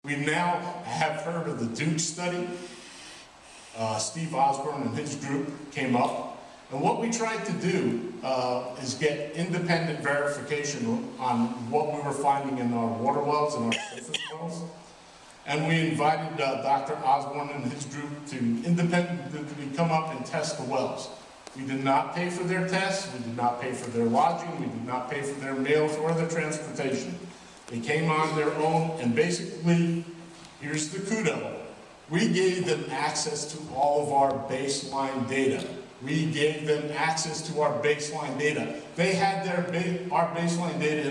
We now have heard of the Duke study. Steve Osborne and his group came up. And what we tried to do is get independent verification on what we were finding in our water wells and our surface wells. And we invited Dr. Osborne and his group to independently come up and test the wells. We did not pay for their tests, we did not pay for their lodging, we did not pay for their meals or their transportation. They came on their own, and basically, here's the kudo. We gave them access to all of our baseline data. We gave them access to our baseline data. They had our baseline data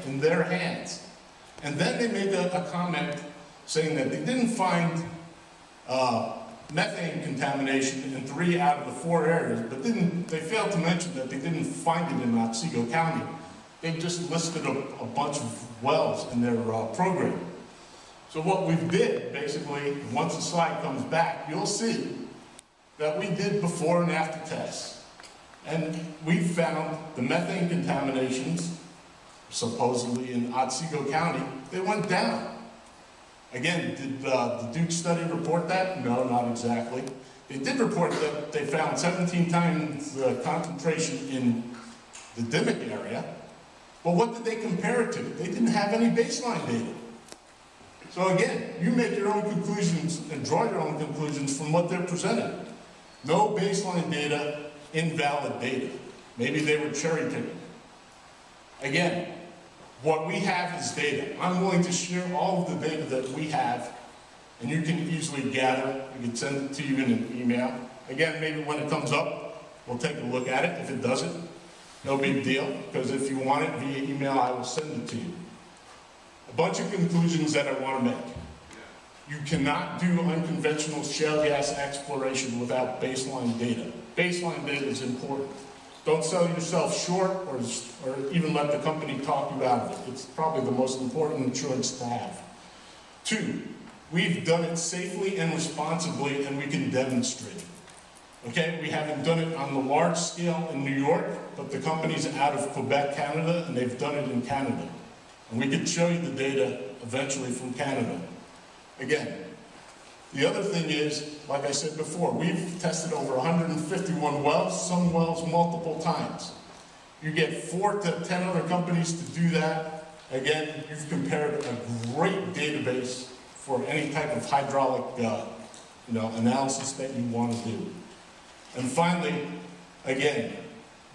in their hands. And then they made a comment saying that they didn't find methane contamination in 3 out of the 4 areas, but they failed to mention that they didn't find it in Otsego County. They just listed a bunch of wells in their program. So what we did, basically, once the slide comes back, you'll see that we did before and after tests. And we found the methane contaminations, supposedly in Otsego County, they went down. Again, did the Duke study report that? No, not exactly. They did report that they found 17 times the concentration in the Dimmick area. But what did they compare it to? They didn't have any baseline data. So again, you make your own conclusions and draw your own conclusions from what they're presenting. No baseline data, invalid data. Maybe they were cherry picking. Again, what we have is data. I'm willing to share all of the data that we have, and you can easily gather. We can send it to you in an email. Again, maybe when it comes up, we'll take a look at it. If it doesn't, no big deal, because if you want it via email, I will send it to you. A bunch of conclusions that I want to make. You cannot do unconventional shale gas exploration without baseline data. Baseline data is important. Don't sell yourself short or even let the company talk you out of it. It's probably the most important insurance to have. 2, we've done it safely and responsibly, and we can demonstrate it. Okay, we haven't done it on the large scale in New York, but the company's out of Quebec, Canada, and they've done it in Canada. And we can show you the data eventually from Canada. Again, the other thing is, like I said before, we've tested over 151 wells, some wells multiple times. You get 4 to 10 other companies to do that. Again, you've compared a great database for any type of hydraulic analysis that you want to do. And finally, again,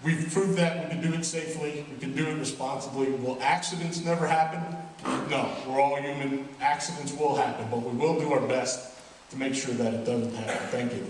we've proved that we can do it safely, we can do it responsibly. Will accidents never happen? No, we're all human. Accidents will happen, but we will do our best to make sure that it doesn't happen. Thank you.